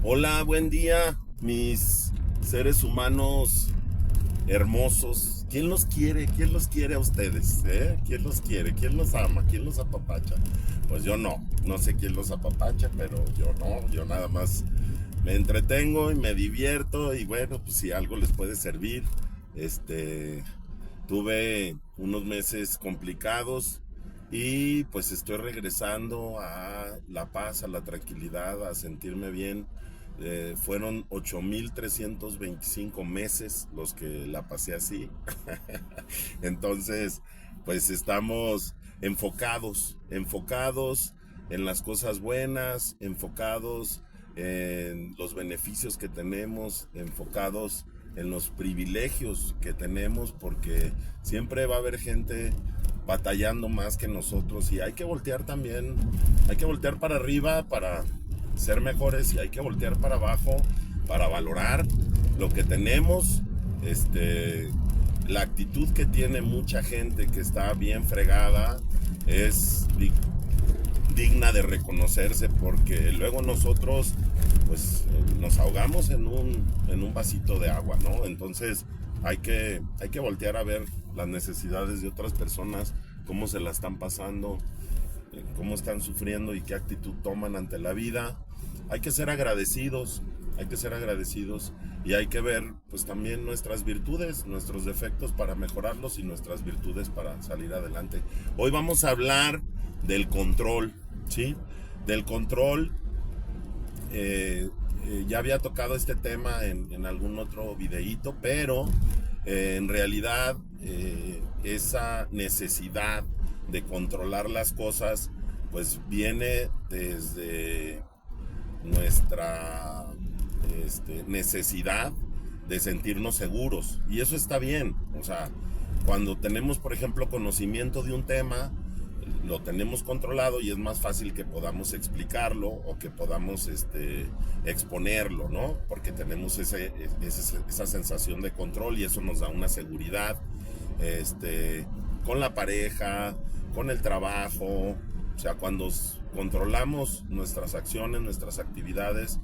Hola, buen día, mis seres humanos hermosos. ¿Quién los quiere? ¿Quién los quiere a ustedes? ¿Quién los quiere? ¿Quién los ama? ¿Quién los apapacha? Pues yo no sé quién los apapacha, pero yo no, yo nada más me entretengo y me divierto y bueno, pues si algo les puede servir, este, tuve unos meses complicados y pues estoy regresando a la paz, a la tranquilidad, a sentirme bien. Fueron 8,325 meses los que la pasé así. Entonces, pues estamos enfocados en las cosas buenas, enfocados en los beneficios que tenemos, enfocados en los privilegios que tenemos, porque siempre va a haber gente batallando más que nosotros y hay que voltear también, hay que voltear para arriba para ser mejores y hay que voltear para abajo para valorar lo que tenemos. este la actitud que tiene mucha gente que está bien fregada es digna de reconocerse, porque luego nosotros pues nos ahogamos en un vasito de agua, ¿no? Entonces hay que voltear a ver las necesidades de otras personas, cómo se la están pasando, cómo están sufriendo y qué actitud toman ante la vida. Hay que ser agradecidos, hay que ser agradecidos y hay que ver pues también nuestras virtudes, nuestros defectos para mejorarlos y nuestras virtudes para salir adelante. Hoy vamos a hablar del control, ¿sí? Del control. Ya había tocado este tema en algún otro videíto, pero en realidad esa necesidad de controlar las cosas pues viene desde nuestra necesidad de sentirnos seguros, y eso está bien. O sea, cuando tenemos por ejemplo conocimiento de un tema, lo tenemos controlado y es más fácil que podamos explicarlo o que podamos exponerlo, ¿no? Porque tenemos esa sensación de control y eso nos da una seguridad con la pareja, con el trabajo. O sea, cuando controlamos nuestras acciones, nuestras actividades,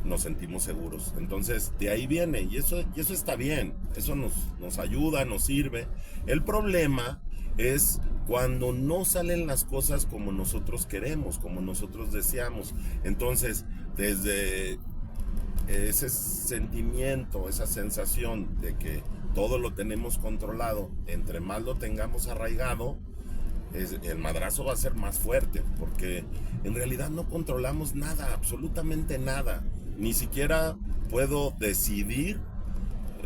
nos sentimos seguros. Entonces, de ahí viene, y eso está bien, eso nos ayuda, nos sirve. El problema es cuando no salen las cosas como nosotros queremos, como nosotros deseamos. Entonces, desde ese sentimiento, esa sensación de que todo lo tenemos controlado, entre más lo tengamos arraigado, el madrazo va a ser más fuerte, porque en realidad no controlamos nada, absolutamente nada. Ni siquiera puedo decidir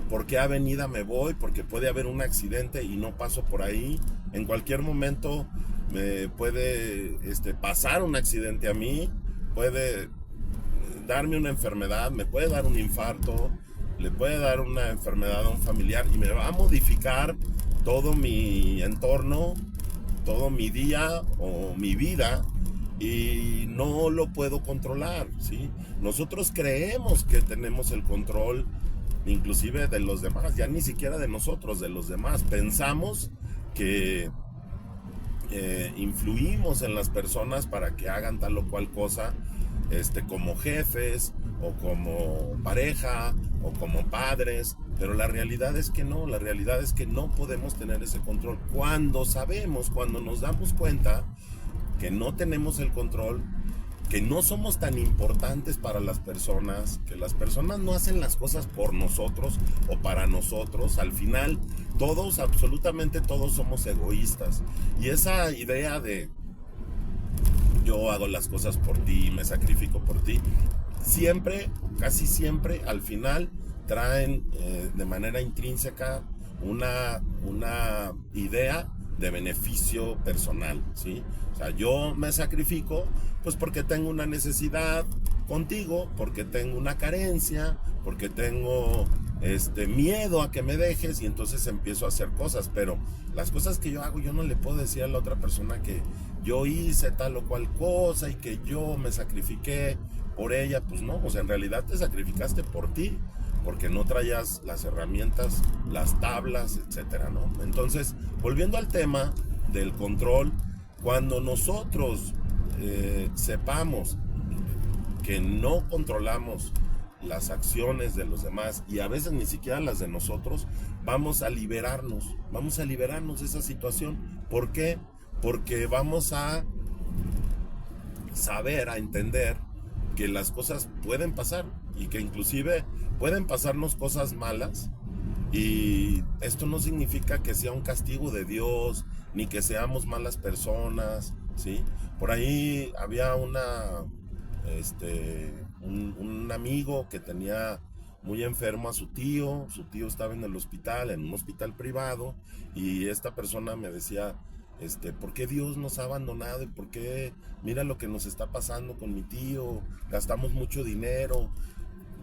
por qué avenida me voy, porque puede haber un accidente y no paso por ahí. En cualquier momento me puede pasar un accidente a mí, puede darme una enfermedad, me puede dar un infarto, le puede dar una enfermedad a un familiar y me va a modificar todo mi entorno, todo mi día o mi vida, y no lo puedo controlar, ¿sí? Nosotros creemos que tenemos el control inclusive de los demás, ya ni siquiera de nosotros, de los demás. Pensamos que influimos en las personas para que hagan tal o cual cosa, como jefes o como pareja o como padres, pero la realidad es que no, la realidad es que no podemos tener ese control. Cuando nos damos cuenta que no tenemos el control, que no somos tan importantes para las personas, que las personas no hacen las cosas por nosotros o para nosotros. Al final, todos, absolutamente todos somos egoístas. Y esa idea de yo hago las cosas por ti, me sacrifico por ti, siempre, casi siempre, al final traen de manera intrínseca una idea de beneficio personal, ¿sí? O sea, yo me sacrifico pues porque tengo una necesidad contigo, porque tengo una carencia, porque tengo miedo a que me dejes, y entonces empiezo a hacer cosas. Pero las cosas que yo hago, yo no le puedo decir a la otra persona que yo hice tal o cual cosa y que yo me sacrifiqué por ella. Pues no, o sea, en realidad te sacrificaste por ti, porque no traías las herramientas, las tablas, etcétera, ¿no? Entonces, volviendo al tema del control, cuando nosotros sepamos que no controlamos las acciones de los demás y a veces ni siquiera las de nosotros, vamos a liberarnos de esa situación. ¿Por qué? Porque vamos a saber, a entender que las cosas pueden pasar y que inclusive pueden pasarnos cosas malas, y esto no significa que sea un castigo de Dios ni que seamos malas personas, ¿sí? Por ahí había un amigo que tenía muy enfermo a su tío estaba en el hospital, en un hospital privado, y esta persona me decía, ¿por qué Dios nos ha abandonado? ¿Y por qué? Mira lo que nos está pasando con mi tío, gastamos mucho dinero.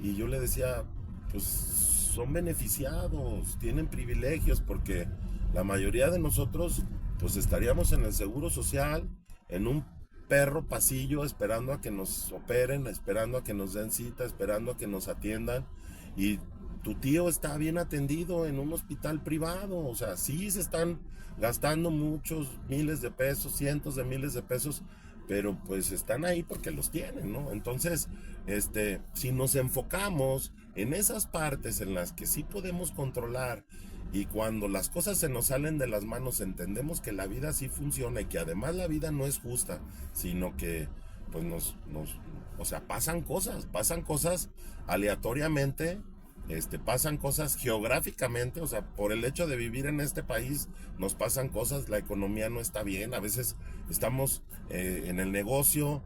Y yo le decía, pues son beneficiados, tienen privilegios, porque la mayoría de nosotros pues estaríamos en el seguro social, en un perro pasillo, esperando a que nos operen, esperando a que nos den cita, esperando a que nos atiendan, y tu tío está bien atendido en un hospital privado. O sea, sí se están gastando muchos miles de pesos, cientos de miles de pesos, pero pues están ahí porque los tienen, ¿no? Entonces, si nos enfocamos en esas partes en las que sí podemos controlar, y cuando las cosas se nos salen de las manos entendemos que la vida sí funciona y que además la vida no es justa, sino que pues o sea, pasan cosas aleatoriamente, pasan cosas geográficamente. O sea, por el hecho de vivir en este país nos pasan cosas, la economía no está bien, a veces estamos en el negocio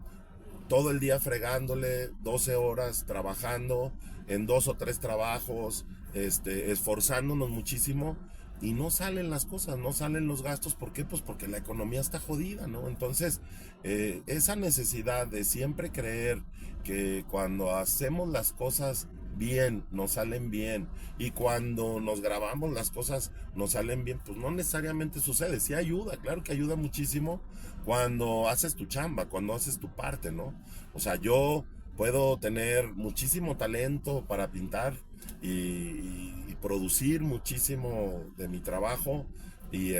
todo el día fregándole 12 horas trabajando en 2 o 3 trabajos, esforzándonos muchísimo, y no salen las cosas, no salen los gastos. ¿Por qué? Pues porque la economía está jodida, ¿no? Entonces, esa necesidad de siempre creer que cuando hacemos las cosas bien, nos salen bien, y cuando nos grabamos las cosas nos salen bien, pues no necesariamente sucede. Sí ayuda, claro que ayuda muchísimo cuando haces tu chamba, cuando haces tu parte, ¿no? O sea, yo puedo tener muchísimo talento para pintar y producir muchísimo de mi trabajo, y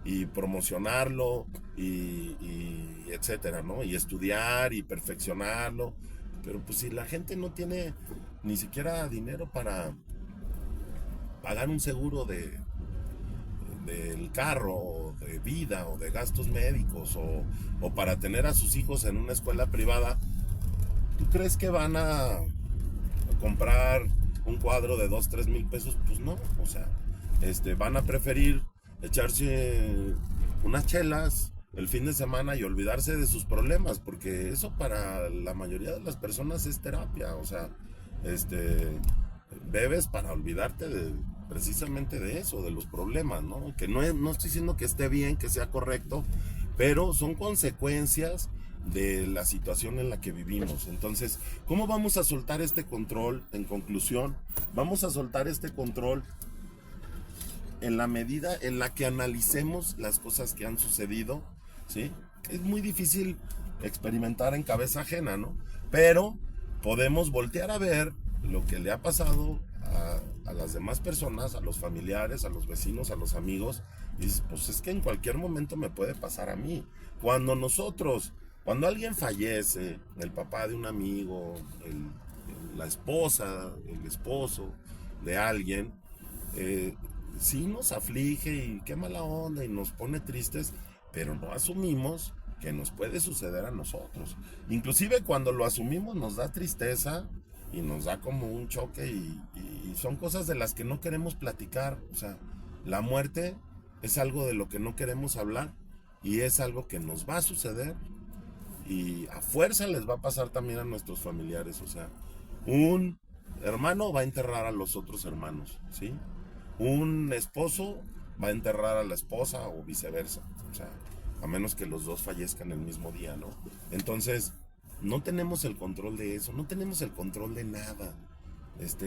y promocionarlo, y etcétera, ¿no? Y estudiar y perfeccionarlo. Pero pues si la gente no tiene ni siquiera dinero para pagar un seguro del carro, o de vida, o de gastos médicos, o para tener a sus hijos en una escuela privada, ¿tú crees que van a comprar un cuadro de 2, 3 mil pesos? Pues no. O sea, van a preferir echarse unas chelas el fin de semana y olvidarse de sus problemas, porque eso para la mayoría de las personas es terapia. O sea, bebes para olvidarte precisamente de eso, de los problemas, ¿no? Que no estoy diciendo que esté bien, que sea correcto, pero son consecuencias de la situación en la que vivimos. Entonces, ¿cómo vamos a soltar este control? En conclusión, vamos a soltar este control en la medida en la que analicemos las cosas que han sucedido, ¿sí? Es muy difícil experimentar en cabeza ajena, ¿no? Pero podemos voltear a ver lo que le ha pasado a las demás personas, a los familiares, a los vecinos, a los amigos, y dices, pues es que en cualquier momento me puede pasar a mí. Cuando alguien fallece, el papá de un amigo, la esposa, el esposo de alguien, eh, sí nos aflige y qué mala onda y nos pone tristes, pero no asumimos que nos puede suceder a nosotros. Inclusive cuando lo asumimos nos da tristeza y nos da como un choque, y son cosas de las que no queremos platicar. O sea, la muerte es algo de lo que no queremos hablar, y es algo que nos va a suceder, y a fuerza les va a pasar también a nuestros familiares. O sea, un hermano va a enterrar a los otros hermanos, ¿sí? Un esposo va a enterrar a la esposa, o viceversa. O sea, a menos que los dos fallezcan el mismo día, ¿no? Entonces, no tenemos el control de eso, no tenemos el control de nada.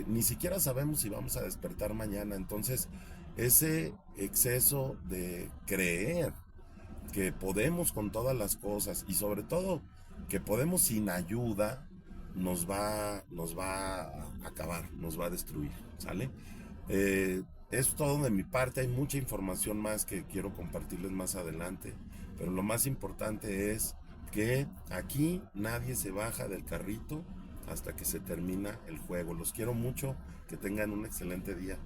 Ni siquiera sabemos si vamos a despertar mañana. Entonces, ese exceso de creer que podemos con todas las cosas, y sobre todo que podemos sin ayuda, nos va a acabar, nos va a destruir, ¿sale? Es todo de mi parte. Hay mucha información más que quiero compartirles más adelante, pero lo más importante es que aquí nadie se baja del carrito hasta que se termina el juego. Los quiero mucho, que tengan un excelente día.